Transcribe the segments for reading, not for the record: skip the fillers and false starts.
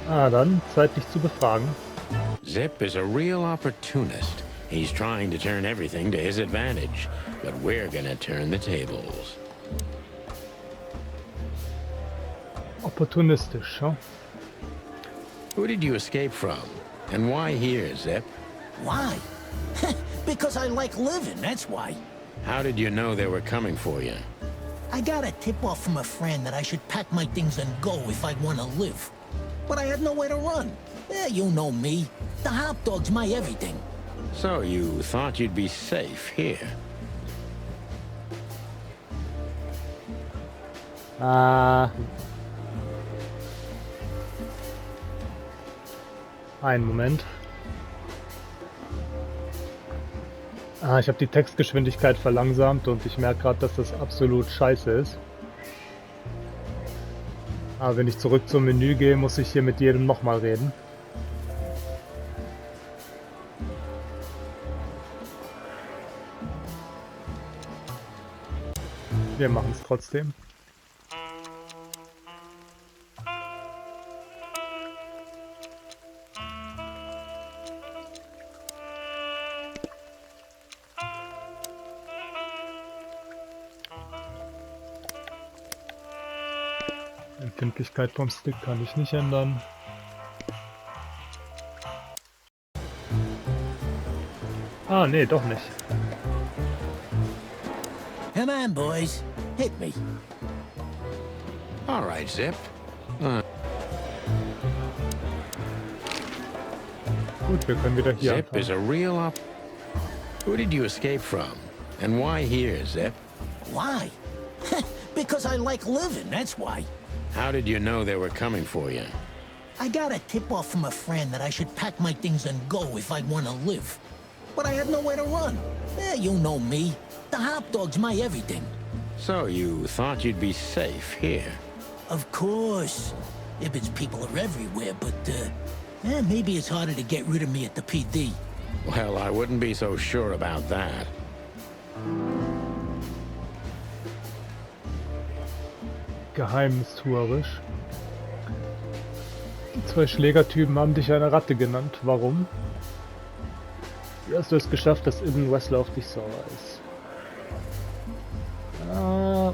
Ah, dann Zeit, dich zu befragen. Zip is a real opportunist. He's trying to turn everything to his advantage, but we're gonna turn the tables. Opportunistisch, ja? Who did you escape from? And why here, Zip? Why? Because I like living, that's why. How did you know they were coming for you? I got a tip-off from a friend that I should pack my things and go if I want to live. But I had nowhere to run. You know me. The hot dog's my everything. So you thought you'd be safe here? Einen Moment. Ich habe die Textgeschwindigkeit verlangsamt und ich merke gerade, dass das absolut scheiße ist. Aber wenn ich zurück zum Menü gehe, muss ich hier mit jedem nochmal reden. Wir machen es trotzdem. Empfindlichkeit vom Stick kann ich nicht ändern. Ah, nee, doch nicht. Come on, boys. Hit me. All right, Zip. Gut, wir können wieder hier Zip is a real Who did you escape from? And why here, Zip? Why? Because I like living, that's why. How did you know they were coming for you? I got a tip-off from a friend that I should pack my things and go if I want to live. But I had nowhere to run. You know me. The hot dog's my everything. So you thought you'd be safe here? Of course. Ibben's people are everywhere, but, maybe it's harder to get rid of me at the PD. Well, I wouldn't be so sure about that. Geheimnistuerisch. Die zwei Schlägertypen haben dich eine Ratte genannt. Warum? Wie hast du es geschafft, dass Ibn Wessler auf dich sauer ist?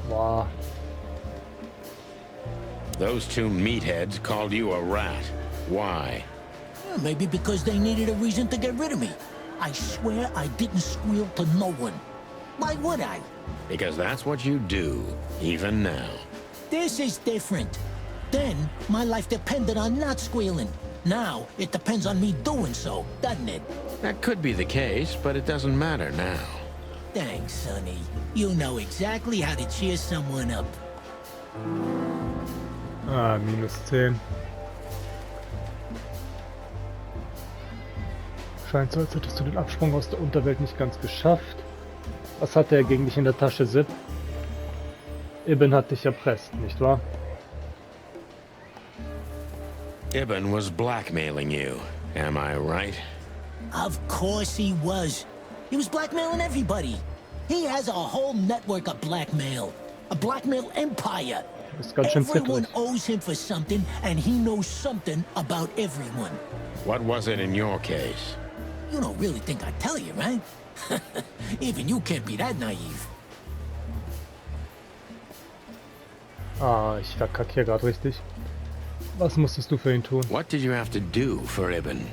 Wow. Those two meatheads called you a rat. Why? Maybe because they needed a reason to get rid of me. I swear I didn't squeal to no one. Why would I? Because that's what you do, even now. This is different. Then, my life depended on not squealing. Now, it depends on me doing so, doesn't it? That could be the case, but it doesn't matter now. Thanks, Sonny. You know exactly how to cheer someone up. -10. Scheint so, als hättest du den Absprung aus der Unterwelt nicht ganz geschafft. Was hatte er gegen dich in der Tasche, Zip? Ibn hat dich erpresst, nicht wahr? Ibn was blackmailing you, am I right? Of course he was. He was blackmailing everybody. He has a whole network of blackmail. A blackmail empire. Das ist ganz schön Everyone zittrig. owes him for something, and he knows something about everyone. What was it in your case? You don't really think I'd tell you, right? Even you can't be that naive. Ich verkack hier gerade richtig. Was musstest du für ihn tun? What did you have to do for Ibn?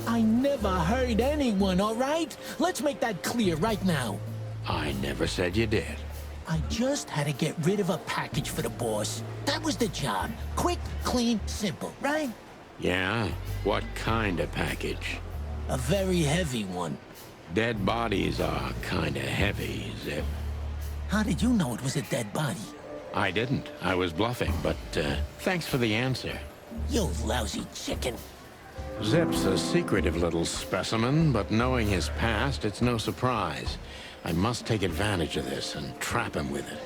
I never hurt anyone, all right? Let's make that clear right now. I never said you did. I just had to get rid of a package for the boss. That was the job. Quick, clean, simple, right? Yeah? What kind of package? A very heavy one. Dead bodies are kinda heavy, Zip. How did you know it was a dead body? I didn't. I was bluffing, but thanks for the answer. You lousy chicken. Zip's a secretive little specimen, but knowing his past, it's no surprise. I must take advantage of this and trap him with it.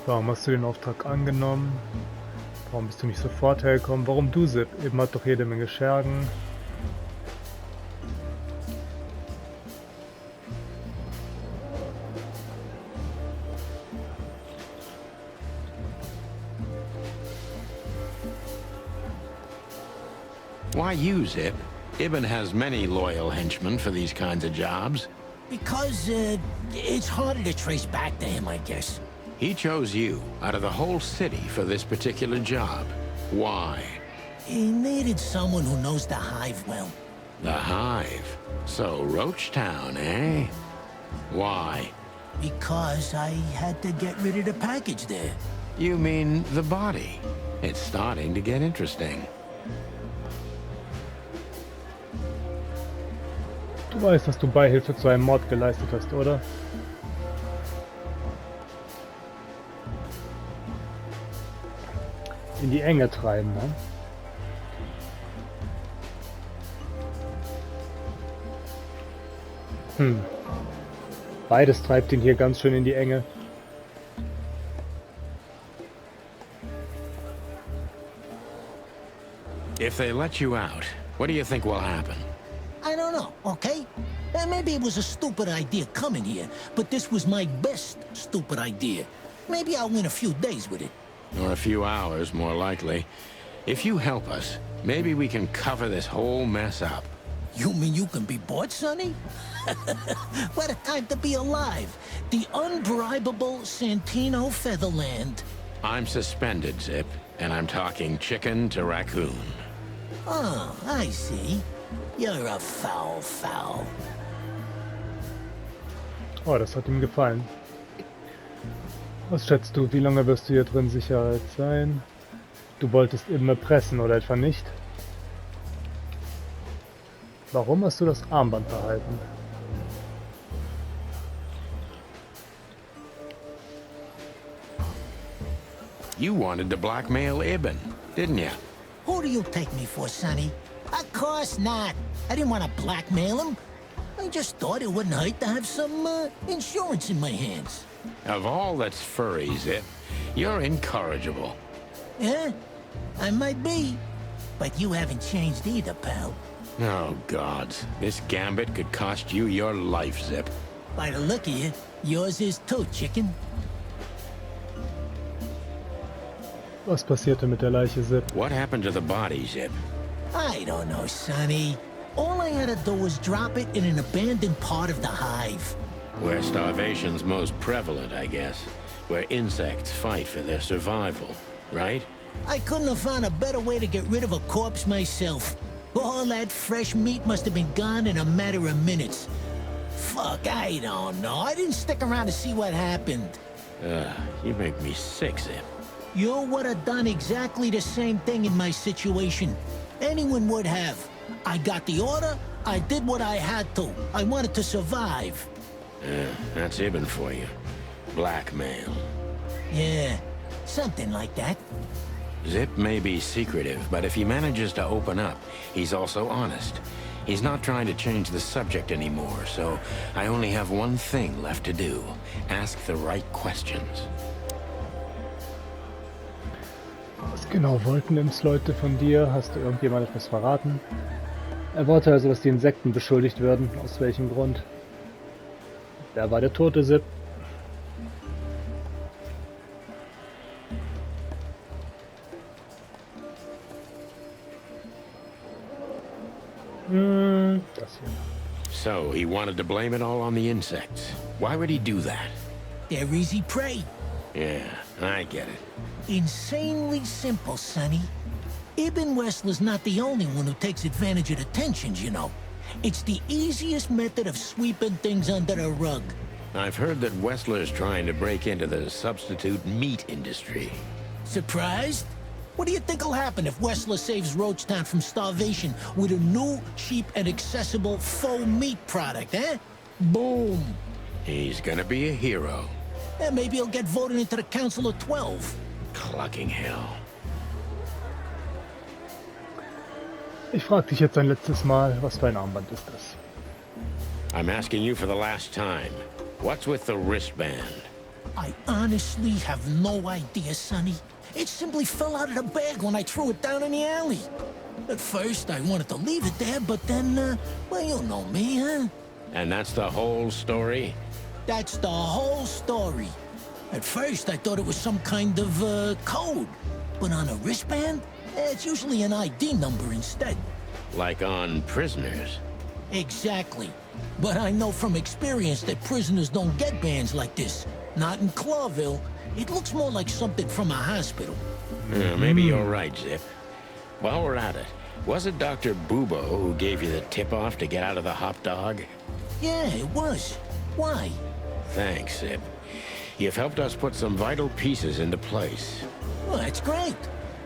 Warum hast du den Auftrag angenommen? Warum bist du nicht sofort hergekommen? Warum du, Zip? Eben hat doch jede Menge Schergen. Why you, Zip? Ibn has many loyal henchmen for these kinds of jobs. Because, it's harder to trace back to him, I guess. He chose you out of the whole city for this particular job. Why? He needed someone who knows the Hive well. The Hive. So, Roach Town, eh? Why? Because I had to get rid of the package there. You mean the body? It's starting to get interesting. Du weißt, dass du Beihilfe zu einem Mord geleistet hast, oder? In die Enge treiben, ne? Beides treibt ihn hier ganz schön in die Enge. If they let you out, what do you think will happen? I don't know, okay? Maybe it was a stupid idea coming here, but this was my best stupid idea. Maybe I'll win a few days with it. Or a few hours, more likely. If you help us, maybe we can cover this whole mess up. You mean you can be bought, Sonny? What a time to be alive. The unbribable Santino Featherland. I'm suspended, Zip, and I'm talking chicken to raccoon. Oh, I see. You're a foul. Oh, das hat ihm gefallen. Was schätzt du, wie lange wirst du hier drin Sicherheit sein? Du wolltest eben erpressen, oder etwa nicht? Warum hast du das Armband behalten? You wanted to blackmail Ibn, didn't you? Who do you take me for, Sonny? Of course not. I didn't want to blackmail him. I just thought it wouldn't hurt to have some, insurance in my hands. Of all that's furry, Zip, you're incorrigible. Yeah, I might be. But you haven't changed either, pal. Oh, gods. This gambit could cost you your life, Zip. By the look of you, yours is too, chicken. Was passierte mit der Leiche, Zip? What happened to the body, Zip? I don't know, Sonny. All I had to do was drop it in an abandoned part of the Hive. Where starvation's most prevalent, I guess. Where insects fight for their survival, right? I couldn't have found a better way to get rid of a corpse myself. All that fresh meat must have been gone in a matter of minutes. Fuck, I don't know. I didn't stick around to see what happened. You make me sick, Zip. You would have done exactly the same thing in my situation. Anyone would have. I got the order, I did what I had to. I wanted to survive. That's Ibn for you. Blackmail. Yeah, something like that. Zip may be secretive, but if he manages to open up, he's also honest. He's not trying to change the subject anymore, so I only have one thing left to do. Ask the right questions. Was genau wollten Imps-Leute von dir? Hast du irgendjemand etwas verraten? Er wollte also, dass die Insekten beschuldigt werden. Aus welchem Grund? Wer war der tote Zip? Das hier. So, he wanted to blame it all on the insects. Why would he do that? They're easy prey. Yeah, I get it. Insanely simple, Sonny. Ibn Wessler's not the only one who takes advantage of the tensions, you know. It's the easiest method of sweeping things under the rug. I've heard that Wessler's trying to break into the substitute meat industry. Surprised? What do you think will happen if Wessler saves Roachtown from starvation with a new, cheap, and accessible faux meat product, eh? Boom! He's gonna be a hero. And maybe he'll get voted into the Council of 12. Clucking hell. Ich frage dich jetzt ein letztes Mal, was für ein Armband ist das? I'm asking you for the last time. What's with the wristband? I honestly have no idea, Sonny. It simply fell out of the bag when I threw it down in the alley. At first, I wanted to leave it there, but then, well, you know me, huh? And that's the whole story? That's the whole story. At first, I thought it was some kind of, code. But on a wristband, it's usually an ID number instead. Like on prisoners. Exactly. But I know from experience that prisoners don't get bands like this. Not in Clawville. It looks more like something from a hospital. Maybe you're right, Zip. While we're at it, was it Dr. Bubo who gave you the tip-off to get out of the hop dog? Yeah, it was. Why? Thanks, Zip. You've helped us put some vital pieces into place. Well, that's great.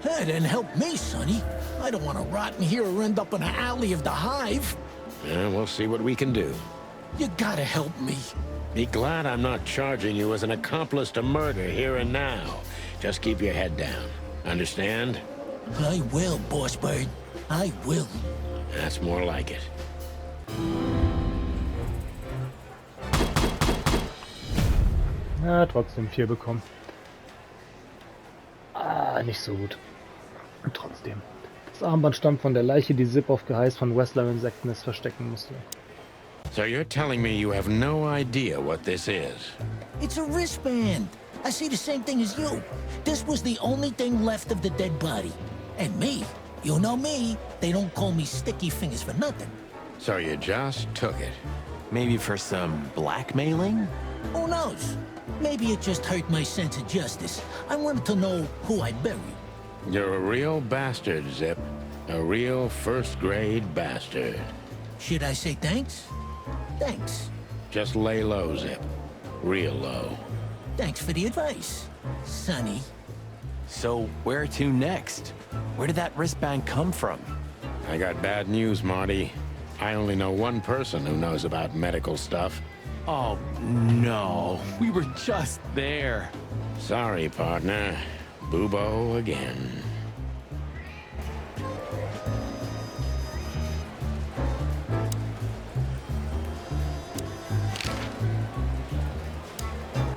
Hey, then help me, Sonny. I don't want to rot in here or end up in an alley of the Hive. We'll see what we can do. You gotta help me. Be glad I'm not charging you as an accomplice to murder here and now. Just keep your head down. Understand? I will, Boss Bird. I will. That's more like it. Ja, trotzdem 4 bekommen. Ah, nicht so gut. Und trotzdem. Das Armband stammt von der Leiche, die Zip auf Geheiß von Wrestler-Insekten es verstecken musste. So you're telling me you have no idea what this is? It's a wristband. I see the same thing as you. This was the only thing left of the dead body. And me, you know me, they don't call me Sticky Fingers for nothing. So you just took it. Maybe for some blackmailing? Who knows? Maybe it just hurt my sense of justice. I wanted to know who I buried. You're a real bastard, Zip. A real first-grade bastard. Should I say thanks? Thanks. Just lay low, Zip. Real low. Thanks for the advice, Sonny. So where to next? Where did that wristband come from? I got bad news, Marty. I only know one person who knows about medical stuff. Oh, no. We were just there. Sorry, partner. Bubo again.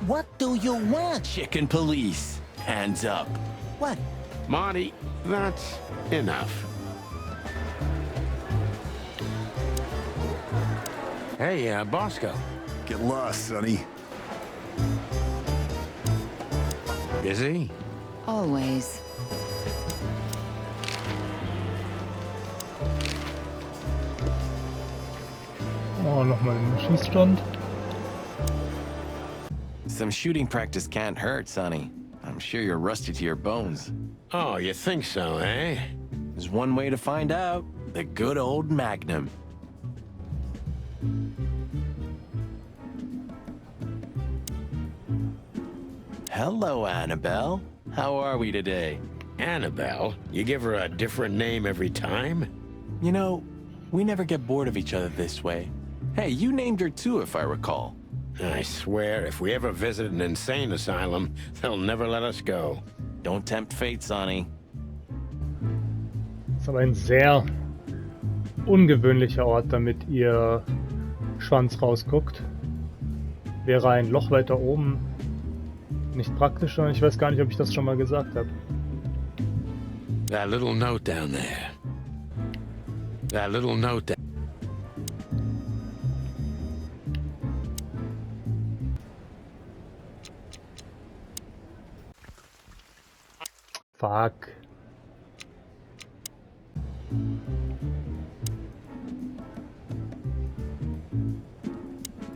What do you want? Chicken police. Hands up. What? Marty, that's enough. Hey, Bosco. Get lost, Sonny. Busy? Always. Oh, nochmal den Schießstand. Some shooting practice can't hurt, Sonny. I'm sure you're rusty to your bones. Oh, you think so, eh? There's one way to find out. The good old Magnum. Hello, Annabelle. How are we today? Annabelle? You give her a different name every time? You know, we never get bored of each other this way. Hey, you named her too, if I recall. I swear, if we ever visit an insane asylum, they'll never let us go. Don't tempt fate, Sonny. Das ist aber ein sehr ungewöhnlicher Ort, damit ihr Schwanz rausguckt. Wäre ein Loch weiter oben nicht praktischer? Ich weiß gar nicht, ob ich das schon mal gesagt habe. That little note down there. That little note down. Fuck.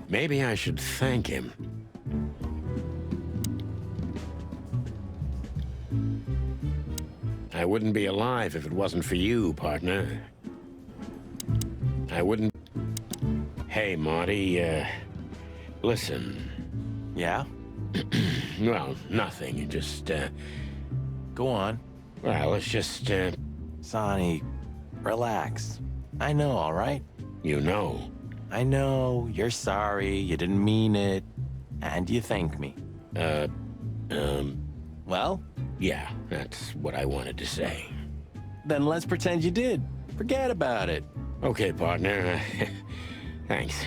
Maybe I should thank him. I wouldn't be alive if it wasn't for you, partner. I wouldn't... Hey, Marty, listen. Yeah? Well, nothing, just, Go on. well, it's just, Sonny, relax. I know, all right? you know. I know, you're sorry, you didn't mean it, and you thank me. Well, Yeah, that's what I wanted to say. then let's pretend you did. Forget about it. Okay, partner. Thanks.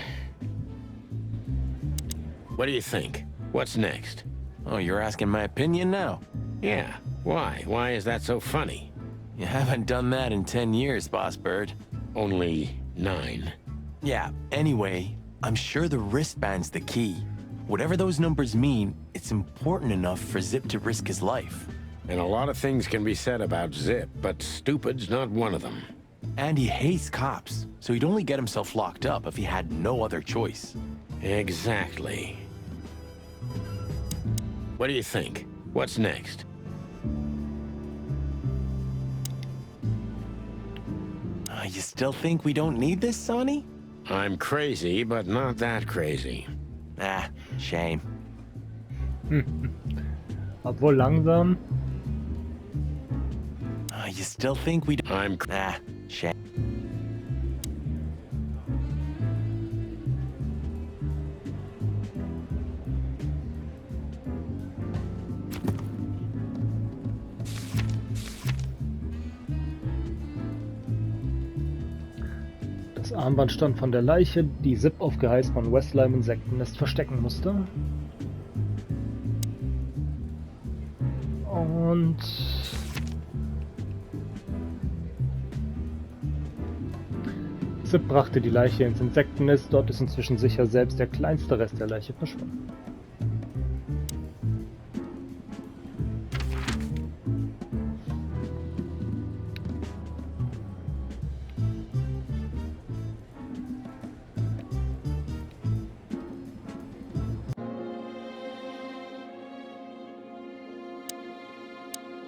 What do you think? What's next? Oh, you're asking my opinion now? Yeah, why? Why is that so funny? You haven't done that in 10 years, Boss Bird. Only 9. Yeah, anyway, I'm sure the wristband's the key. Whatever those numbers mean, it's important enough for Zip to risk his life. And a lot of things can be said about Zip, but stupid's not one of them. And he hates cops, so he'd only get himself locked up if he had no other choice. Exactly. What do you think? What's next? You still think we don't need this, Sonny? I'm crazy, but not that crazy. Ah, shame. Obwohl langsam. You still think we... Ah, shame. Das Armband stammt von der Leiche, die Zip auf Geheiß von Wesley im Insektennest verstecken musste. Und Zip brachte die Leiche ins Insektennest, dort ist inzwischen sicher selbst der kleinste Rest der Leiche verschwunden.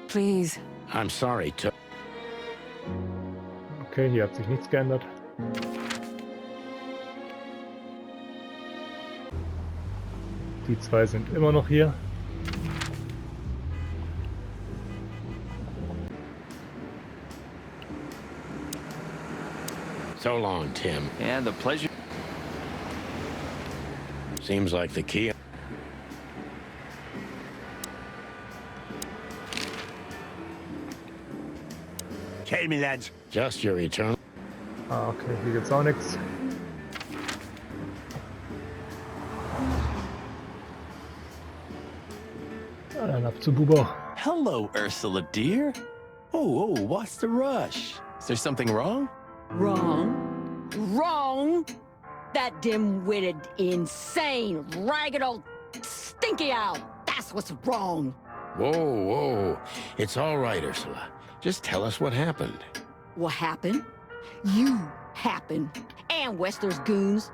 Please. I'm sorry, Okay, hier hat sich nichts geändert. Die zwei sind immer noch hier. So long, Tim. Yeah, the pleasure... Seems like the key... Tell me, lads. Just your return. Ah, okay, hier gibt's auch nichts. Dann ab zu Bubo. Hello, Ursula, dear. Oh, what's the rush? Is there something wrong? Wrong. Wrong. That dim-witted, insane, ragged old stinky owl. That's what's wrong. Whoa. It's all right, Ursula. Just tell us what happened. What happened? You happened. And Wester's goons.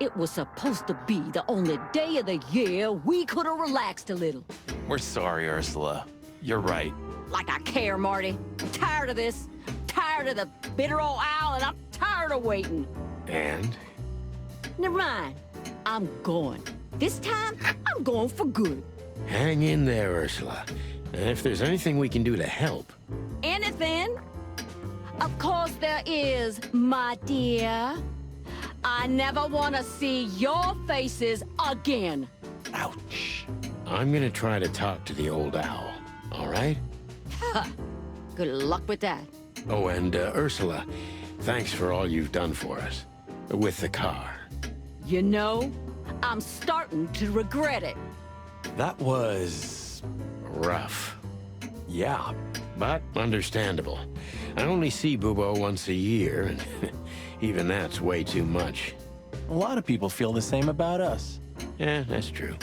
It was supposed to be the only day of the year we could have relaxed a little. We're sorry, Ursula. You're right. Like I care, Marty. I'm tired of this. Tired of the bitter old owl, and I'm tired of waiting. And? Never mind. I'm going. This time, I'm going for good. Hang in there, Ursula. And if there's anything we can do to help... Anything? Of course there is, my dear. I never want to see your faces again. Ouch. I'm gonna try to talk to the old owl, all right? Good luck with that. Oh, and Ursula, thanks for all you've done for us. With the car. You know, I'm starting to regret it. That was... Rough. yeah. But understandable. I only see Bubo once a year, and even that's way too much. A lot of people feel the same about us. Yeah, that's true.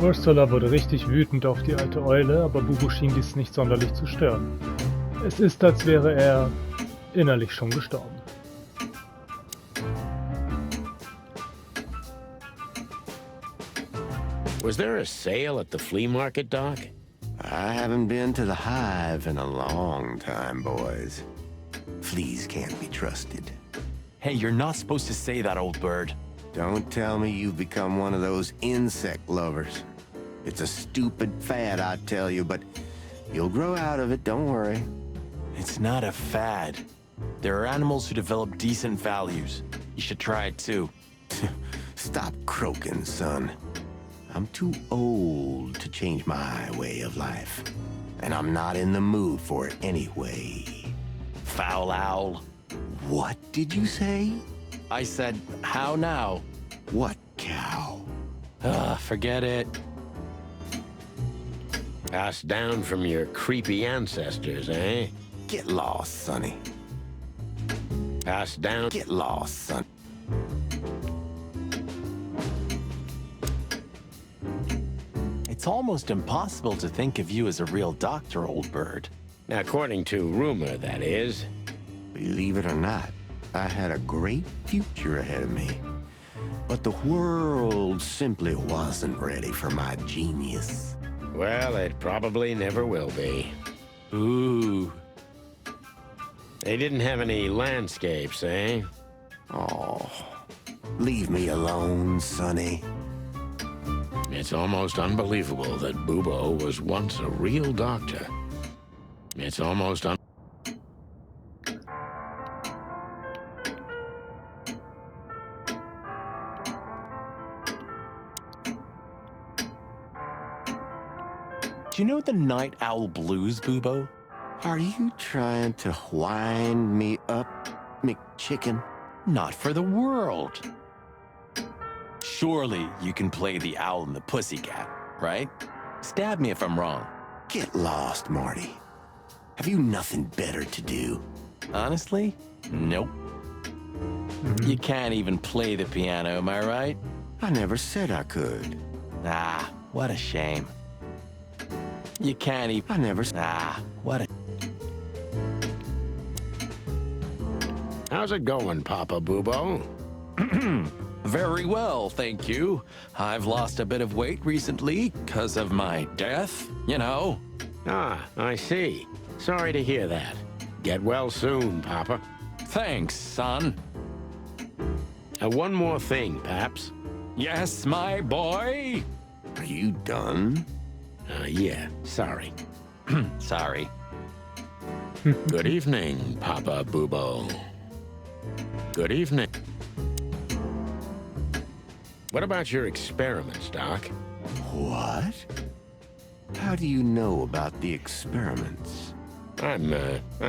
Ursula wurde richtig wütend auf die alte Eule, aber Bubu schien dies nicht sonderlich zu stören. Es ist, als wäre er innerlich schon gestorben. Was there a sale at the flea market, Doc? I haven't been to the hive in a long time, boys. Fleas can't be trusted. Hey, you're not supposed to say that, old bird. Don't tell me you've become one of those insect lovers. It's a stupid fad, I tell you, but you'll grow out of it, don't worry. It's not a fad. There are animals who develop decent values. You should try it too. Stop croaking, son. I'm too old to change my way of life. And I'm not in the mood for it anyway. Foul owl. What did you say? I said, how now? What cow? Forget it. Passed down from your creepy ancestors, eh? Get lost, sonny. Passed down... Get lost, son. It's almost impossible to think of you as a real doctor, old bird. According to rumor, that is. Believe it or not, I had a great future ahead of me. But the world simply wasn't ready for my genius. Well, it probably never will be. Ooh. They didn't have any landscapes, eh? Oh, leave me alone, Sonny. It's almost unbelievable that Bubo was once a real doctor. It's almost Do you know the Night Owl Blues, Bubo? Are you trying to wind me up, McChicken? Not for the world. Surely you can play the owl and the pussycat, right? Stab me if I'm wrong. Get lost, Marty. Have you nothing better to do? Honestly, nope. You can't even play the piano, am I right? I never said I could. Ah, what a shame. You can't even... I never... Ah, what a... How's it going, Papa Bubo? Very well, thank you. I've lost a bit of weight recently because of my death, you know. Ah, I see. Sorry to hear that. Get well soon, Papa. Thanks, son. One more thing, Paps. Yes, my boy? Are you done? Yeah, sorry. Sorry. Good evening, Papa Bubo. Good evening. What about your experiments, Doc? What? How do you know about the experiments? I'm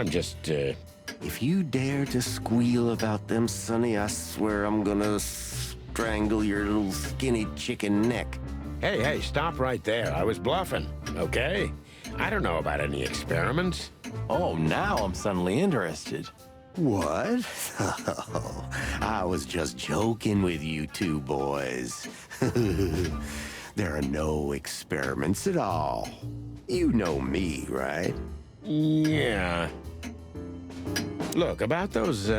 just, If you dare to squeal about them, Sonny, I swear I'm gonna strangle your little skinny chicken neck. Hey, stop right there. I was bluffing, okay? I don't know about any experiments. Oh, now I'm suddenly interested. What? I was just joking with you two boys. There are no experiments at all. You know me, right? Yeah. Look, about those,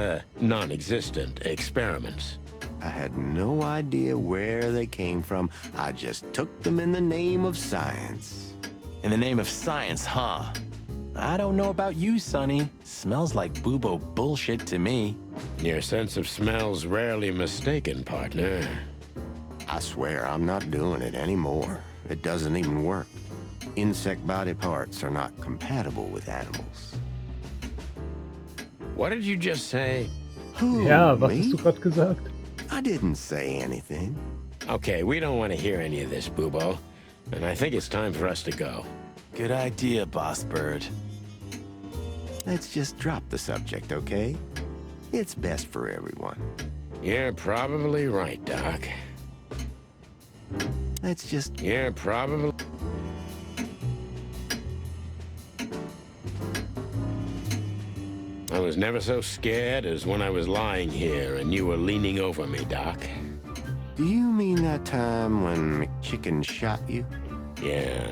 non-existent experiments. I had no idea where they came from. I just took them in the name of science. In the name of science, huh? I don't know about you, Sonny. Smells like Bubo bullshit to me. Your sense of smell's rarely mistaken, partner. I swear I'm not doing it anymore. It doesn't even work. Insect body parts are not compatible with animals. What did you just say? Who, Ja, was me? hast du gerade gesagt? I didn't say anything. Okay, we don't want to hear any of this, Bubo. And I think it's time for us to go. Good idea, Boss Bird. Let's just drop the subject, okay? It's best for everyone. You're probably right, Doc. Let's just... You're probably... I was never so scared as when I was lying here and you were leaning over me, Doc. Do you mean that time when McChicken shot you? Yeah.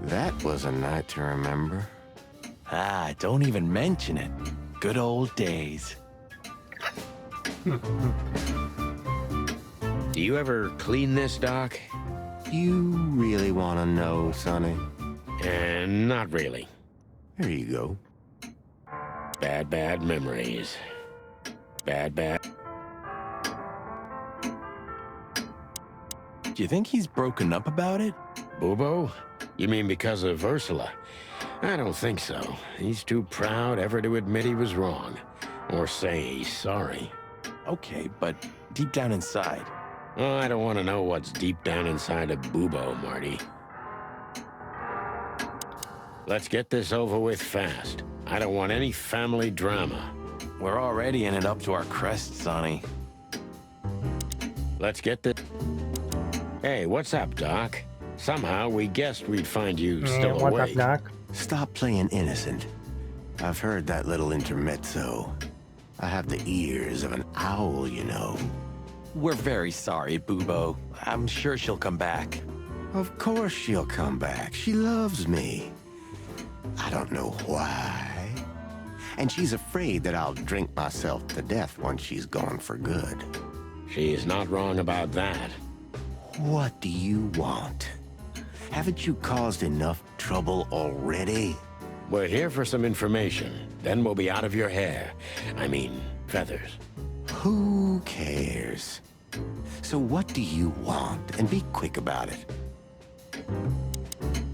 That was a night to remember. Ah, don't even mention it. Good old days. Do you ever clean this, Doc? You really want to know, Sonny? And not really. Here you go. Bad memories. Bad. Do you think he's broken up about it? Bubo? You mean because of Ursula? I don't think so. He's too proud ever to admit he was wrong. Or say he's sorry. Okay, but deep down inside. Oh, I don't want to know what's deep down inside of Bubo, Marty. Let's get this over with fast. I don't want any family drama. We're already in it up to our crest, Sonny. Let's get this... Hey, what's up, Doc? Somehow we guessed we'd find you still What's up, awake. Doc? Stop playing innocent. I've heard that little intermezzo. I have the ears of an owl, you know. We're very sorry, Bubo. I'm sure she'll come back. Of course she'll come back. She loves me. I don't know why. And she's afraid that I'll drink myself to death once she's gone for good. She's not wrong about that. What do you want? Haven't you caused enough trouble already? We're here for some information. Then we'll be out of your hair. I mean, feathers. Who cares? So what do you want? And be quick about it.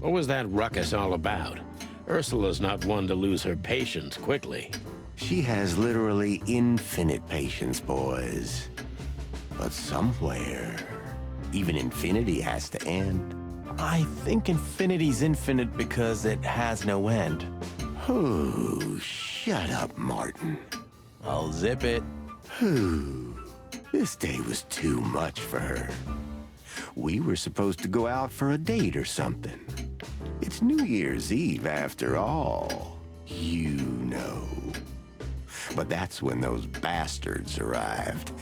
What was that ruckus all about? Ursula's not one to lose her patience quickly. She has literally infinite patience, boys. But somewhere, even infinity has to end. I think infinity's infinite because it has no end. Oh, shut up, Martin. I'll zip it. This day was too much for her. We were supposed to go out for a date or something. It's New Year's Eve after all. You know. But that's when those bastards arrived.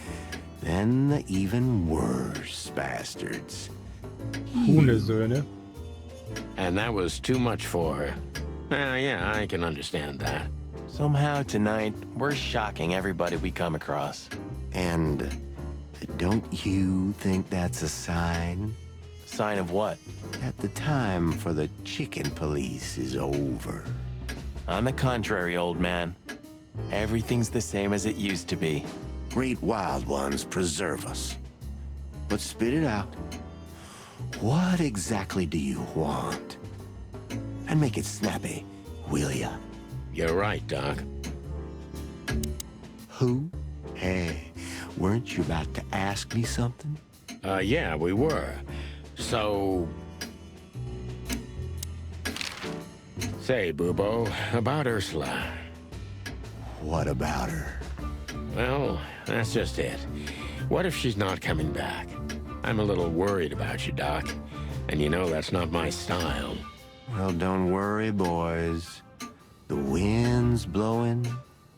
Then the even worse bastards. Huhnesöhne. And that was too much for her. Yeah, I can understand that. Somehow tonight, we're shocking everybody we come across. And don't you think that's a sign? Sign of what? That the time for the chicken police is over. On the contrary, old man. Everything's the same as it used to be. Great wild ones preserve us. But spit it out. What exactly do you want? And make it snappy, will ya? You're right, Doc. Who? Hey, weren't you about to ask me something? Yeah, we were. So... Say, Bubo, about Ursula. What about her? Well, that's just it. What if she's not coming back? I'm a little worried about you, Doc. And you know that's not my style. Well, don't worry, boys. The wind's blowing,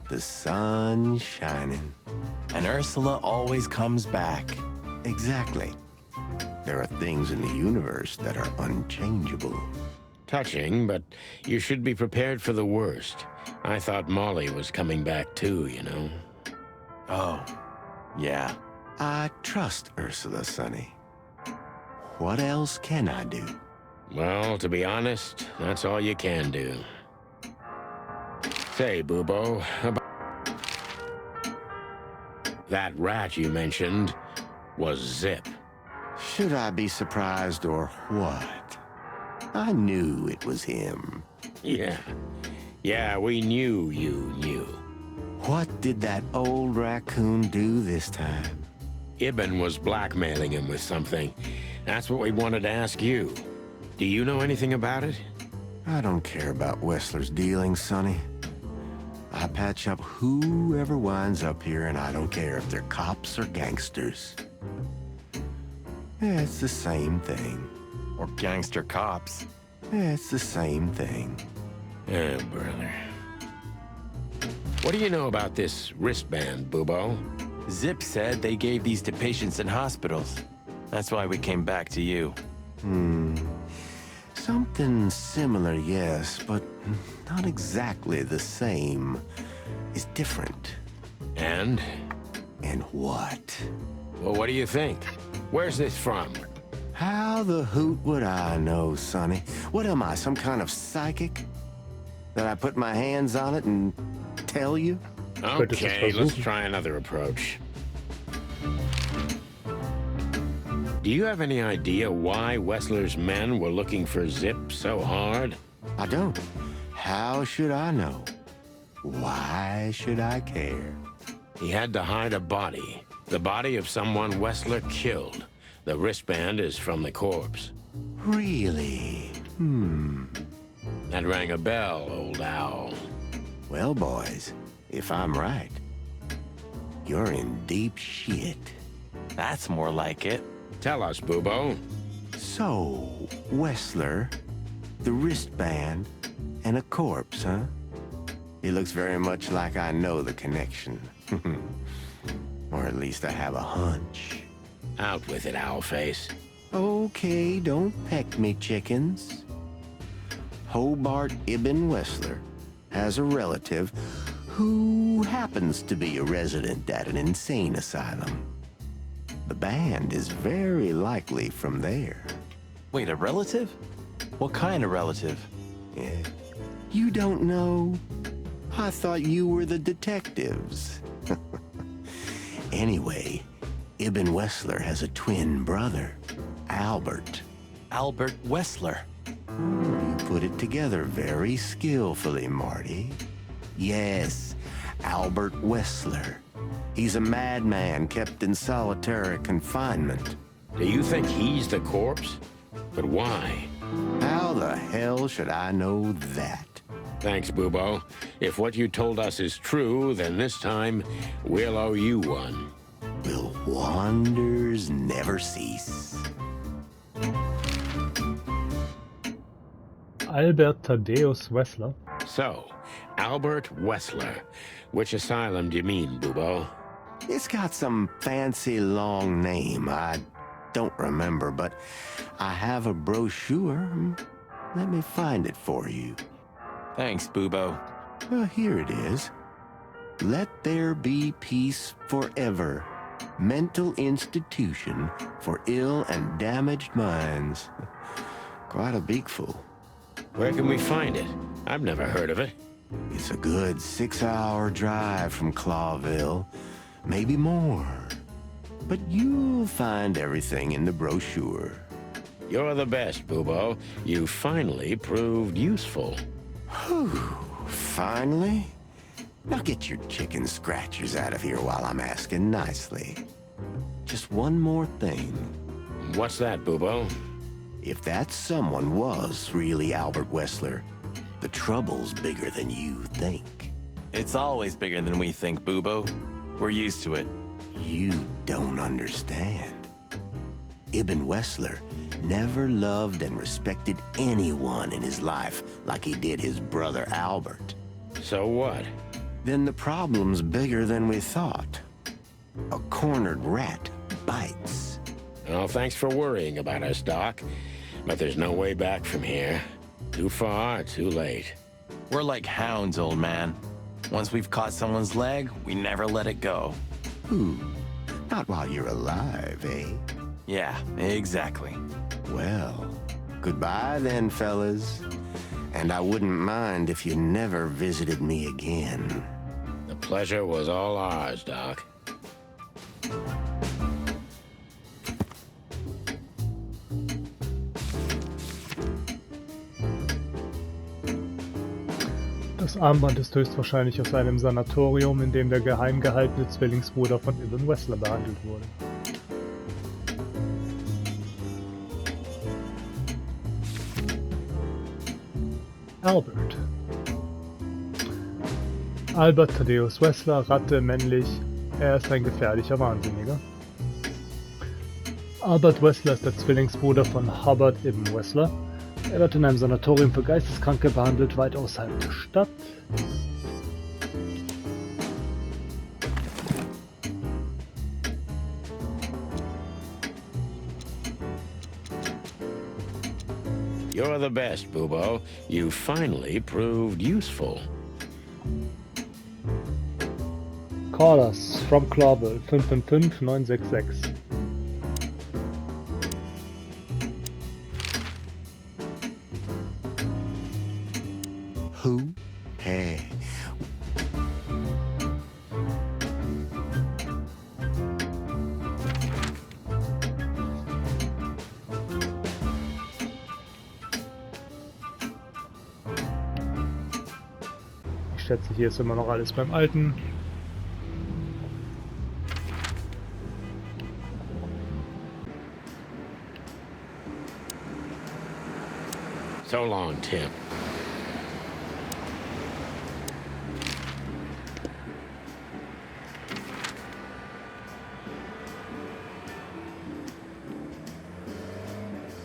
the sun's shining. And Ursula always comes back. Exactly. There are things in the universe that are unchangeable. Touching, but you should be prepared for the worst. I thought Molly was coming back too, you know. Oh, yeah. I trust Ursula, Sonny. What else can I do? Well, to be honest, that's all you can do. Say, Bubo, about... That rat you mentioned was Zip. Should I be surprised or what? I knew it was him. Yeah, we knew you knew. What did that old raccoon do this time? Ibn was blackmailing him with something. That's what we wanted to ask you. Do you know anything about it? I don't care about Wessler's dealings, Sonny. I patch up whoever winds up here, and I don't care if they're cops or gangsters. Yeah, it's the same thing. Or gangster cops. Yeah, it's the same thing. Oh, brother. What do you know about this wristband, Bubo? Zip said they gave these to patients in hospitals. That's why we came back to you. Something similar, yes, but not exactly the same. It's different. And? And what? Well, what do you think? Where's this from? How the hoot would I know, Sonny? What am I, some kind of psychic? That I put my hands on it and tell you? Okay, let's try another approach. Do you have any idea why Wessler's men were looking for Zip so hard? I don't. How should I know? Why should I care? He had to hide a body. The body of someone Wessler killed. The wristband is from the corpse. Really? That rang a bell, old owl. Well, boys, if I'm right, you're in deep shit. That's more like it. Tell us, Bubo. So, Wessler, the wristband, and a corpse, huh? It looks very much like I know the connection. Or at least I have a hunch. Out with it, Owlface. Okay, don't peck me, chickens. Hobart Ibn Wessler has a relative who happens to be a resident at an insane asylum. The band is very likely from there. Wait, a relative? What kind of relative? Eh, You don't know? I thought you were the detectives. Anyway, Ibn Wessler has a twin brother, Albert. Albert Wessler. You put it together very skillfully, Marty. Yes, Albert Wessler. He's a madman kept in solitary confinement. Do you think he's the corpse? But why? How the hell should I know that? Thanks, Bubo. If what you told us is true, then this time we'll owe you one. Will wonders never cease? Albert Thaddeus Wessler. So, Albert Wessler. Which asylum do you mean, Bubo? It's got some fancy long name. I don't remember, but I have a brochure. Let me find it for you. Thanks, Bubo. Here it is. Let there be peace forever. Mental institution for ill and damaged minds. Quite a beakful. Where can we find it? I've never heard of it. It's a good 6-hour drive from Clawville. Maybe more. But you'll find everything in the brochure. You're the best, Bubo. You finally proved useful. Whew, finally? Now get your chicken scratchers out of here while I'm asking nicely. Just one more thing. What's that, Bubo? If that someone was really Albert Wessler, the trouble's bigger than you think. It's always bigger than we think, Bubo. We're used to it. You don't understand. Ibn Wessler never loved and respected anyone in his life like he did his brother Albert. So what? Then the problem's bigger than we thought. A cornered rat bites. Well, thanks for worrying about us, Doc. But there's no way back from here. Too far, too late. We're like hounds, old man. Once we've caught someone's leg, we never let it go. Ooh, not while you're alive, eh? Yeah, exactly. Well, goodbye then, fellas. And I wouldn't mind if you never visited me again. The pleasure was all ours, Doc. Das Armband ist höchstwahrscheinlich aus einem Sanatorium, in dem der geheim gehaltene Zwillingsbruder von Ibn Wessler behandelt wurde. Albert. Albert Thaddeus Wessler, Ratte, männlich. Er ist ein gefährlicher Wahnsinniger. Albert Wessler ist der Zwillingsbruder von Hubbard Ibn Wessler. Er wird in einem Sanatorium für Geisteskranke behandelt, weit außerhalb der Stadt. You're the best, Bubo. You finally proved useful. Call us from Clawville 555-966. Who? Hey. Ich schätze, hier ist immer noch alles beim Alten. So long, Tim.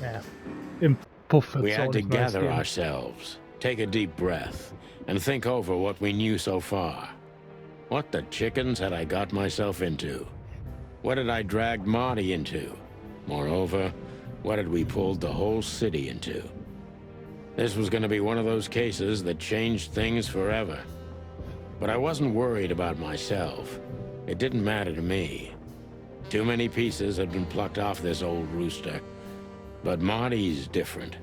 Ja, im Puff We wird's auch had to nicht Neues gather geben. ourselves, take a deep breath, and think over what we knew so far. What the chickens had I got myself into? What had I dragged Marty into? Moreover, What had we pulled the whole city into? This was going to be one of those cases that changed things forever. But I wasn't worried about myself. It didn't matter to me. Too many pieces had been plucked off this old rooster. But Marty's different.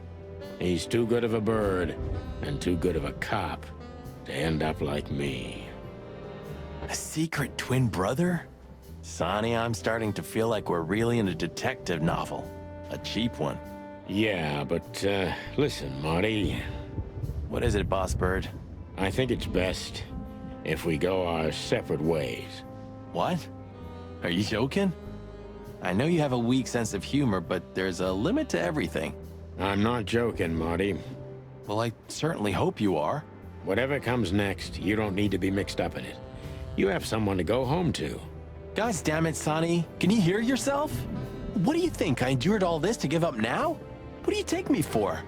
He's too good of a bird and too good of a cop to end up like me. A secret twin brother? Sonny, I'm starting to feel like we're really in a detective novel. A cheap one. Yeah, but, listen, Marty. What is it, Boss Bird? I think it's best if we go our separate ways. What? Are you joking? I know you have a weak sense of humor, but there's a limit to everything. I'm not joking, Marty. Well, I certainly hope you are. Whatever comes next, you don't need to be mixed up in it. You have someone to go home to. God damn it, Sonny. Can you hear yourself? What do you think? I endured all this to give up now? What do you take me for?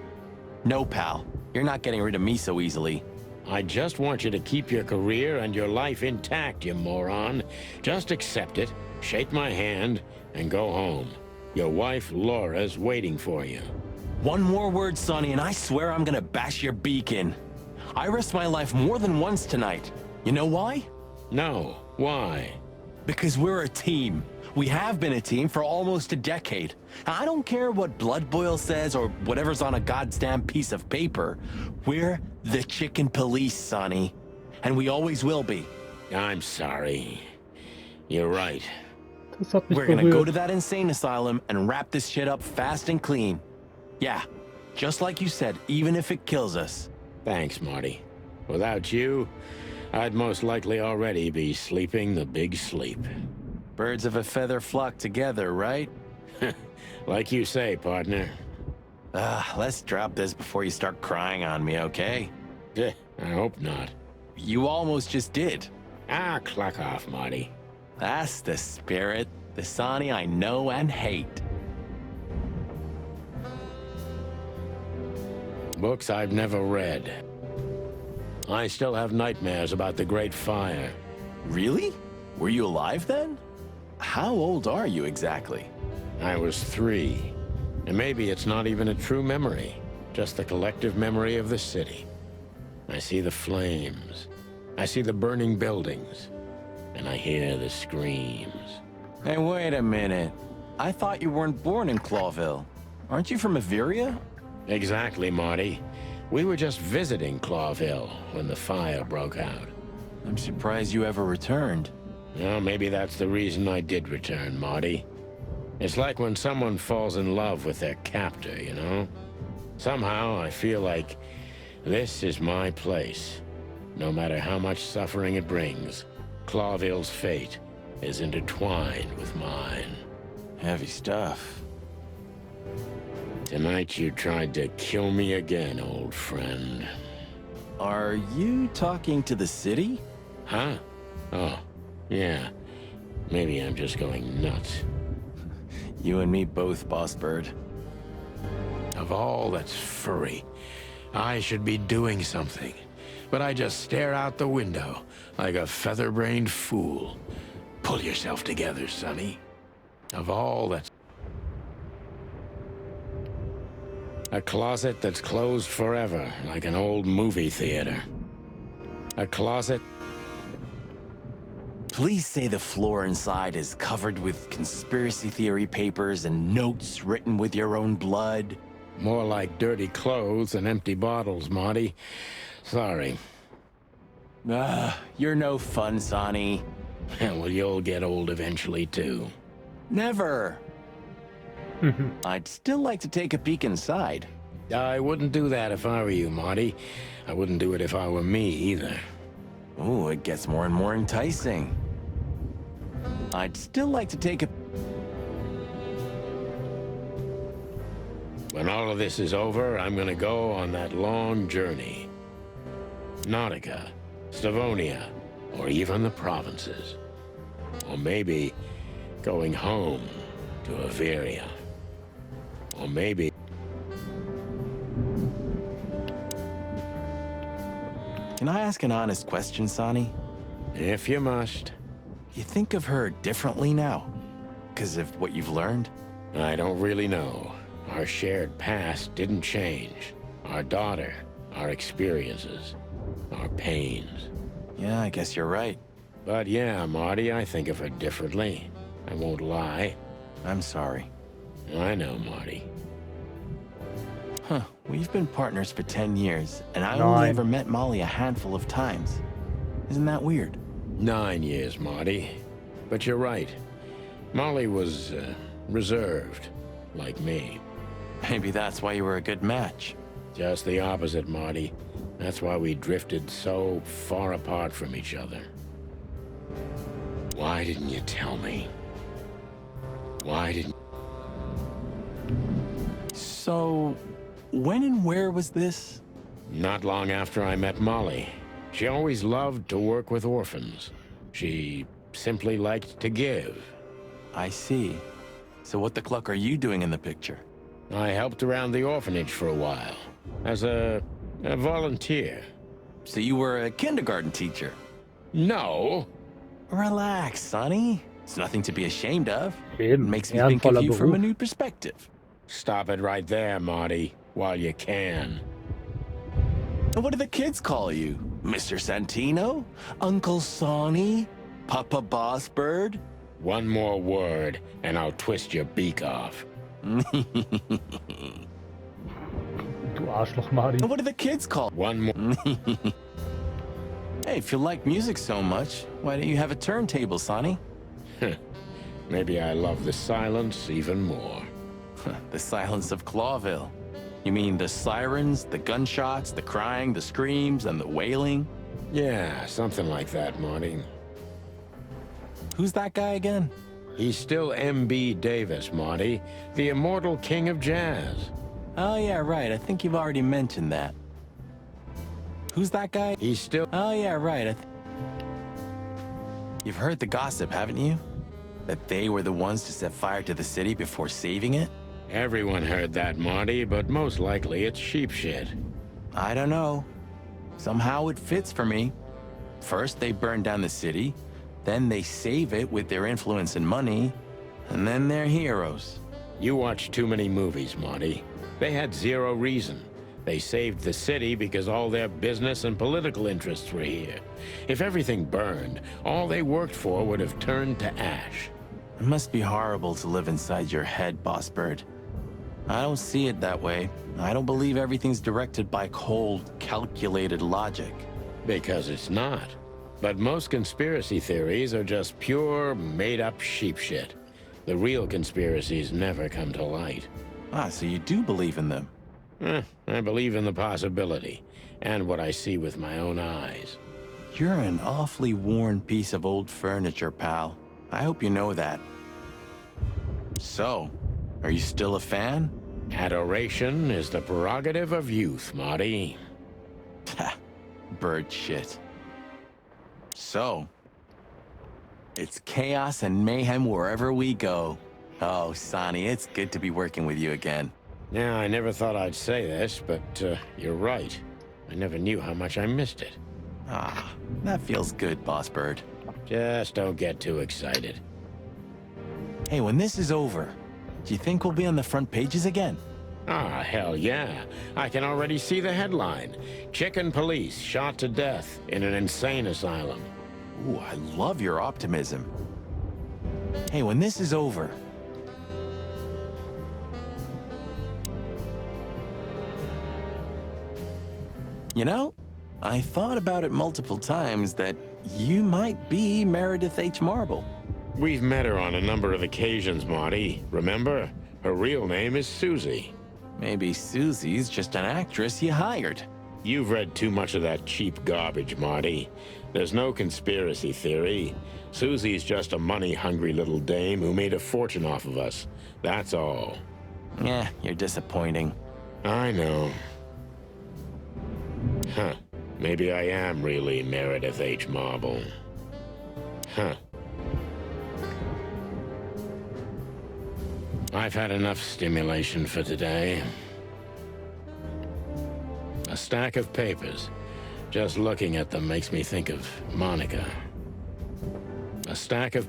No, pal. You're not getting rid of me so easily. I just want you to keep your career and your life intact, you moron. Just accept it, shake my hand, and go home. Your wife, Laura's waiting for you. One more word, Sonny, and I swear I'm gonna bash your beak in. I risked my life more than once tonight. You know why? No. Why? Because we're a team. We have been a team for almost a decade. I don't care what Blood Boil says or whatever's on a goddamn piece of paper. We're the chicken police, Sonny. And we always will be. I'm sorry. You're right. Das hat mich We're gonna go berührt. to that insane asylum and wrap this shit up fast and clean. Yeah, just like you said, even if it kills us. Thanks, Marty. Without you, I'd most likely already be sleeping the big sleep. Birds of a feather flock together, right? Like you say, partner. Let's drop this before you start crying on me, okay? I hope not. You almost just did. Clock off, Marty. That's the spirit, the Sonny I know and hate. Books I've never read. I still have nightmares about the Great Fire. Really? Were you alive then? How old are you exactly? I was 3. And maybe it's not even a true memory, just the collective memory of the city. I see the flames. I see the burning buildings. And I hear the screams. Hey, wait a minute. I thought you weren't born in Clawville. Aren't you from Averia? Exactly, Marty. We were just visiting Clawville when the fire broke out. I'm surprised you ever returned. Well, maybe that's the reason I did return, Marty. It's like when someone falls in love with their captor, you know? Somehow, I feel like this is my place. No matter how much suffering it brings, Clawville's fate is intertwined with mine. Heavy stuff. Tonight you tried to kill me again, old friend. Are you talking to the city? Huh? Oh, yeah. Maybe I'm just going nuts. You and me both, Boss Bird. Of all that's furry, I should be doing something. But I just stare out the window like a feather-brained fool. Pull yourself together, Sonny. Of all that's... A closet that's closed forever, like an old movie theater. A closet... Please say the floor inside is covered with conspiracy theory papers and notes written with your own blood. More like dirty clothes and empty bottles, Marty. Sorry. You're no fun, Sonny. Well, you'll get old eventually, too. Never. I'd still like to take a peek inside. I wouldn't do that if I were you, Marty. I wouldn't do it if I were me, either. Ooh, it gets more and more enticing. I'd still like to take a... When all of this is over, I'm gonna go on that long journey. Nautica, Stavonia, or even the provinces. Or maybe going home to Averia. Or maybe... Can I ask an honest question, Sonny? If you must. You think of her differently now? Because of what you've learned? I don't really know. Our shared past didn't change. Our daughter, our experiences, our pains. Yeah, I guess you're right. But yeah, Marty, I think of her differently. I won't lie. I'm sorry. I know, Marty. Huh, we've been partners for 10 years, and I Nine. only ever met Molly a handful of times. Isn't that weird? 9 years, Marty. But you're right. Molly was, reserved, like me. Maybe that's why you were a good match. Just the opposite, Marty. That's why we drifted so far apart from each other. Why didn't you tell me? Why didn't... So, when and where was this? Not long after I met Molly. She always loved to work with orphans. She simply liked to give. I see. So what the cluck are you doing in the picture? I helped around the orphanage for a while. As a volunteer. So you were a kindergarten teacher? No! Relax, Sonny. It's nothing to be ashamed of. It Eben, makes me think of ehrenvoller you from a Beruf. new perspective. Stop it right there, Marty, while you can. And what do the kids call you? Mr. Santino? Uncle Sonny? Papa Bossbird? One more word, and I'll twist your beak off. Du Arschloch, Marty. And what do the kids call? One more... Hey, if you like music so much, why don't you have a turntable, Sonny? Maybe I love the silence even more. The silence of Clawville. You mean the sirens, the gunshots, the crying, the screams, and the wailing? Yeah, something like that, Marty. Who's that guy again? He's still M.B. Davis, Marty, the immortal king of jazz. Oh, yeah, right. I think you've already mentioned that. Who's that guy? He's still... Oh, yeah, right. You've heard the gossip, haven't you? That they were the ones to set fire to the city before saving it? Everyone heard that, Marty, but most likely it's sheep shit. I don't know. Somehow it fits for me. First, they burn down the city. Then they save it with their influence and money. And then they're heroes. You watch too many movies, Marty. They had zero reason. They saved the city because all their business and political interests were here. If everything burned, all they worked for would have turned to ash. It must be horrible to live inside your head, Bossbird. I don't see it that way. I don't believe everything's directed by cold, calculated logic. Because it's not. But most conspiracy theories are just pure, made-up sheep shit. The real conspiracies never come to light. Ah, so you do believe in them? I believe in the possibility, and what I see with my own eyes. You're an awfully worn piece of old furniture, pal. I hope you know that. So, are you still a fan? Adoration is the prerogative of youth, Marty. Ha, bird shit. So, it's chaos and mayhem wherever we go. Oh, Sonny, it's good to be working with you again. Now, I never thought I'd say this, but you're right. I never knew how much I missed it. Ah, that feels good, Bossbird. Just don't get too excited. Hey, when this is over, do you think we'll be on the front pages again? Ah, hell yeah. I can already see the headline. Chicken police shot to death in an insane asylum. Ooh, I love your optimism. Hey, when this is over... You know, I thought about it multiple times that you might be Meredith H. Marble. We've met her on a number of occasions, Marty. Remember? Her real name is Susie. Maybe Susie's just an actress you hired. You've read too much of that cheap garbage, Marty. There's no conspiracy theory. Susie's just a money-hungry little dame who made a fortune off of us. That's all. Yeah, you're disappointing. I know. Huh. Maybe I am really Meredith H. Marble. Huh. I've had enough stimulation for today. A stack of papers. Just looking at them makes me think of Monica. A stack of...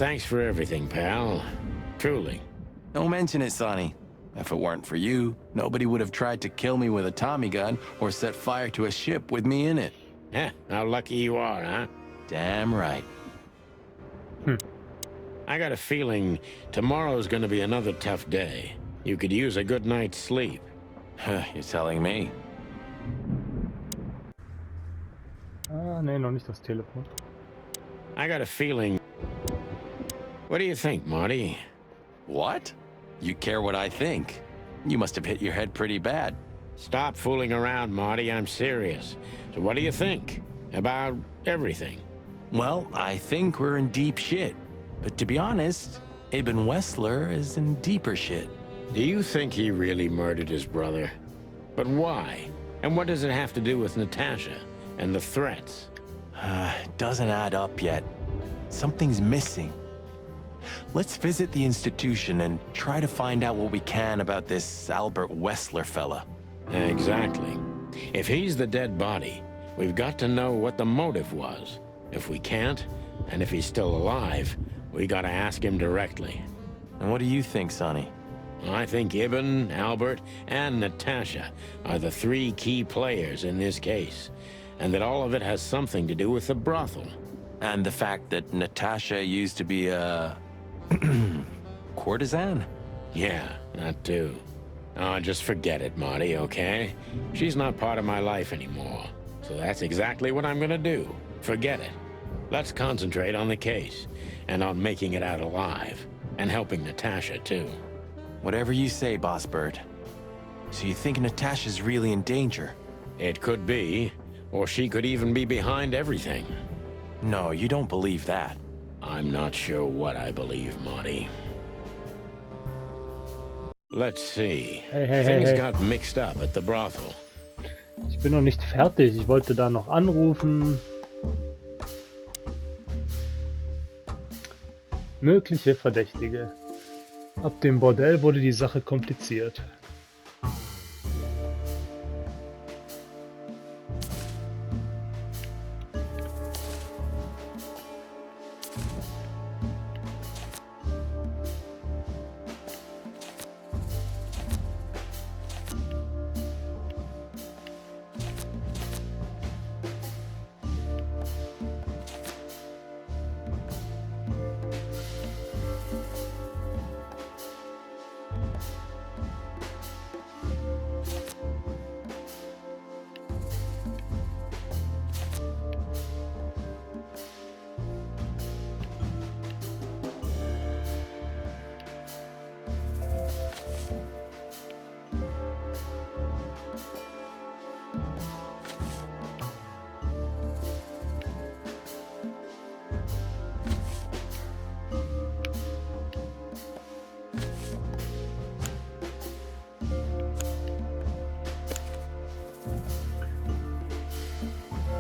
Thanks for everything, pal. Truly. Don't mention it, Sonny. If it weren't for you, nobody would have tried to kill me with a Tommy gun or set fire to a ship with me in it. Heh, how lucky you are, huh? Damn right. I got a feeling tomorrow's gonna be another tough day. You could use a good night's sleep. You're telling me. Ah, nee, noch nicht das Telefon. I got a feeling... What do you think, Marty? What? You care what I think? You must have hit your head pretty bad. Stop fooling around, Marty. I'm serious. So what do you think? About everything? Well, I think we're in deep shit. But to be honest, Ibn Wessler is in deeper shit. Do you think he really murdered his brother? But why? And what does it have to do with Natasha and the threats? It doesn't add up yet. Something's missing. Let's visit the institution and try to find out what we can about this Albert Wessler fella. Exactly. If he's the dead body, we've got to know what the motive was. If we can't, and if he's still alive, we gotta ask him directly. And what do you think, Sonny? I think Ibn, Albert, and Natasha are the three key players in this case, and that all of it has something to do with the brothel. And the fact that Natasha used to be a... courtesan? Yeah, that too. Oh, just forget it, Marty, okay? She's not part of my life anymore. So that's exactly what I'm gonna do. Forget it. Let's concentrate on the case, and on making it out alive, and helping Natasha, too. Whatever you say, Boss Bird. So you think Natasha's really in danger? It could be, or she could even be behind everything. No, you don't believe that. I'm not sure what I believe, Marty. Let's see. Hey, Things hey. got mixed up at the brothel. Ich bin noch nicht fertig. Ich wollte da noch anrufen. Mögliche Verdächtige. Ab dem Bordell wurde die Sache kompliziert.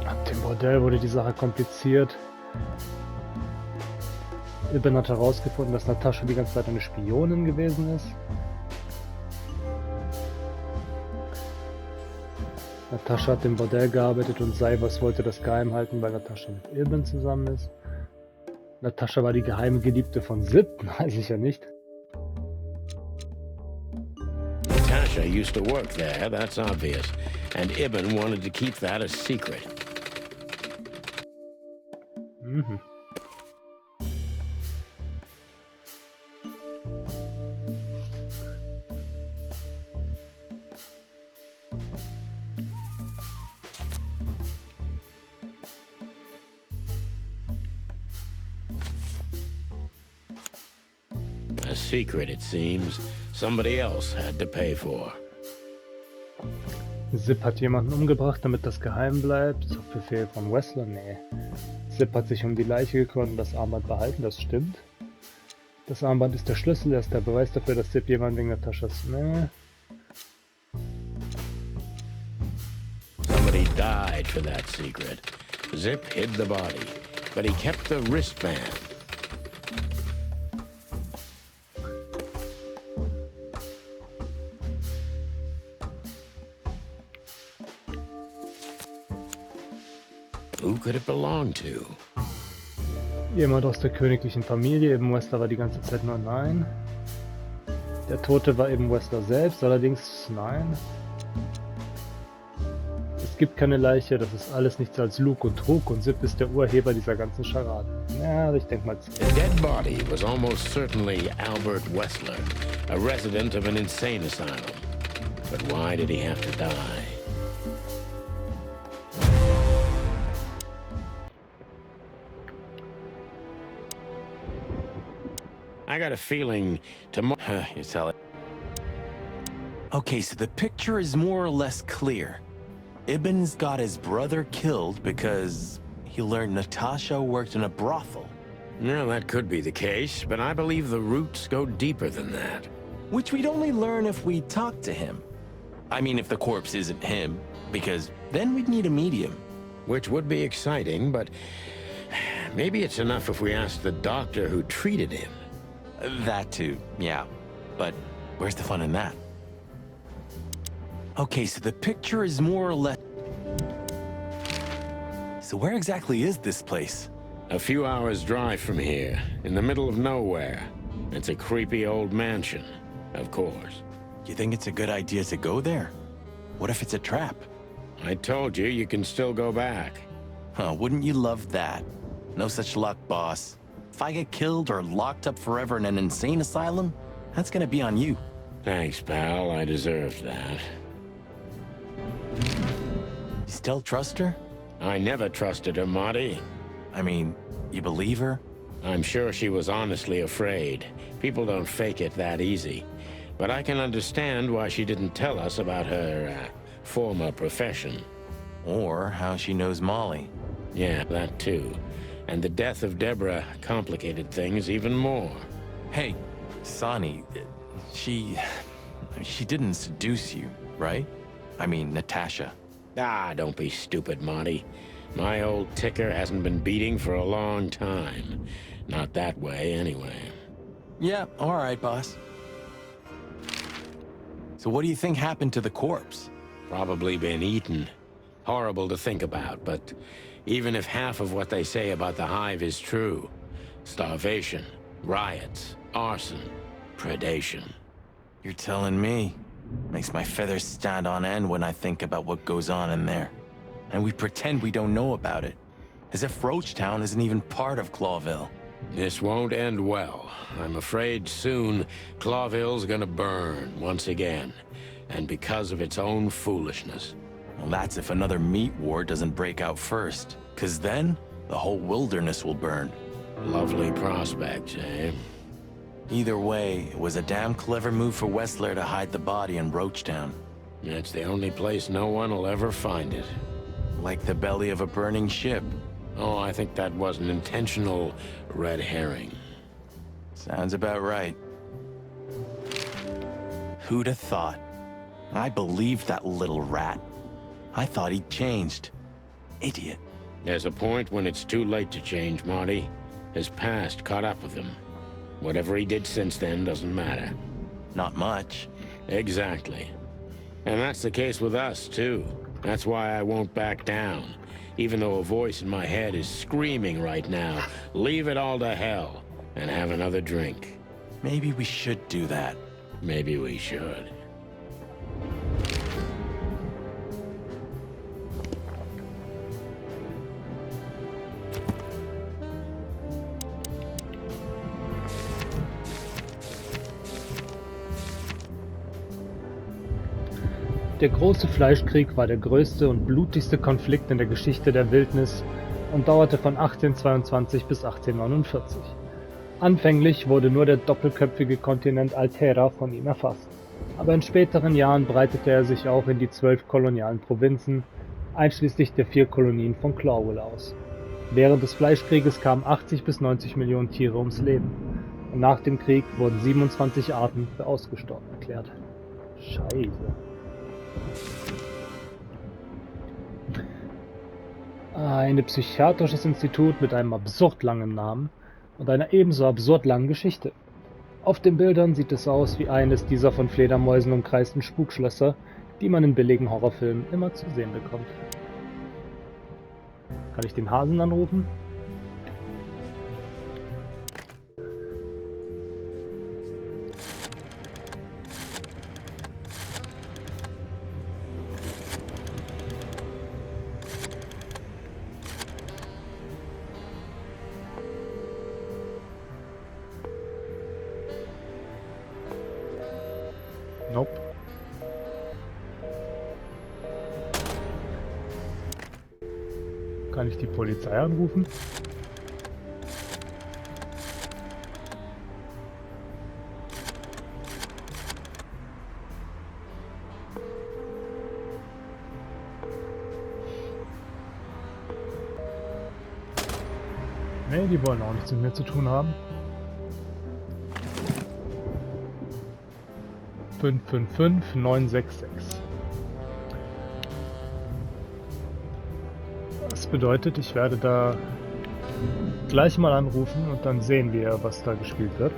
Ab dem Bordell wurde die Sache kompliziert. Ibn hat herausgefunden, dass Natascha die ganze Zeit eine Spionin gewesen ist. Natascha hat im Bordell gearbeitet und Seibers wollte das geheim halten, weil Natascha mit Ibn zusammen ist. Natascha war die geheime Geliebte von Zip, weiß ich ja nicht. Natasha used to work there, that's obvious. And Ibn wanted to keep that a secret. Mhm. A secret, it seems. Somebody else had to pay for. Zip hat jemanden umgebracht, damit das geheim bleibt. Auf Befehl von Wessler? Nee. Zip hat sich um die Leiche gekümmert und das Armband behalten, das stimmt. Das Armband ist der Schlüssel, er ist der Beweis dafür, dass Zip jemanden wegen Nataschas... Nee. Somebody died for that secret. Zip hid the body, but he kept the wristband. Who could it belong to? Jemand aus der königlichen Familie, eben Wester war die ganze Zeit nur nein. Der Tote war eben Wester selbst, allerdings nein. Es gibt keine Leiche, das ist alles nichts als Lug und Trug und Zip ist der Urheber dieser ganzen Charade. Ja, ich denke mal. The dead body was almost certainly Albert Wessler, a resident of an insane asylum. But why did he have to die? I got a feeling tomorrow. You tell it. Okay, so the picture is more or less clear. Ibn's got his brother killed because he learned Natasha worked in a brothel. Well, that could be the case, but I believe the roots go deeper than that. Which we'd only learn if we talked to him. I mean, if the corpse isn't him, because then we'd need a medium. Which would be exciting, but maybe it's enough if we ask the doctor who treated him. That too, yeah. But where's the fun in that? Okay, so the picture is more or less... So where exactly is this place? A few hours' drive from here, in the middle of nowhere. It's a creepy old mansion, of course. You think it's a good idea to go there? What if it's a trap? I told you, you can still go back. Huh, wouldn't you love that? No such luck, boss. If I get killed or locked up forever in an insane asylum, that's gonna be on you. Thanks, pal. I deserved that. You still trust her? I never trusted her, Marty. I mean, you believe her? I'm sure she was honestly afraid. People don't fake it that easy. But I can understand why she didn't tell us about her, former profession. Or how she knows Molly. Yeah, that too. And the death of Deborah complicated things even more. Hey, Sonny, she didn't seduce you, right? I mean, Natasha. Ah, don't be stupid, Monty. My old ticker hasn't been beating for a long time. Not that way, anyway. Yeah, all right, boss. So what do you think happened to the corpse? Probably been eaten. Horrible to think about, but even if half of what they say about the hive is true, starvation, riots, arson, predation. You're telling me. Makes my feathers stand on end when I think about what goes on in there. And we pretend we don't know about it. As if Roachtown isn't even part of Clawville. This won't end well. I'm afraid soon Clawville's gonna burn once again. And because of its own foolishness. Well, that's if another meat war doesn't break out first. 'Cause then, the whole wilderness will burn. Lovely prospects, eh? Either way, it was a damn clever move for Wessler to hide the body in Roachtown. It's the only place no one will ever find it. Like the belly of a burning ship. Oh, I think that was an intentional red herring. Sounds about right. Who'd have thought? I believed that little rat. I thought he'd changed. Idiot. There's a point when it's too late to change, Marty. His past caught up with him. Whatever he did since then doesn't matter. Not much. Exactly. And that's the case with us, too. That's why I won't back down. Even though a voice in my head is screaming right now, leave it all to hell and have another drink. Maybe we should do that. Maybe we should. Der große Fleischkrieg war der größte und blutigste Konflikt in der Geschichte der Wildnis und dauerte von 1822 bis 1849. Anfänglich wurde nur der doppelköpfige Kontinent Altera von ihm erfasst, aber in späteren Jahren breitete er sich auch in die 12 kolonialen Provinzen, einschließlich der 4 Kolonien von Clawville aus. Während des Fleischkrieges kamen 80 bis 90 Millionen Tiere ums Leben und nach dem Krieg wurden 27 Arten für ausgestorben erklärt. Scheiße. Ein psychiatrisches Institut mit einem absurd langen Namen und einer ebenso absurd langen Geschichte. Auf den Bildern sieht es aus wie eines dieser von Fledermäusen umkreisten Spukschlösser, die man in billigen Horrorfilmen immer zu sehen bekommt. Kann ich den Hasen anrufen? Kann ich die Polizei anrufen? Nee, die wollen auch nichts mit mir zu tun haben. 555-966. Das bedeutet, ich werde da gleich mal anrufen und dann sehen wir, was da gespielt wird.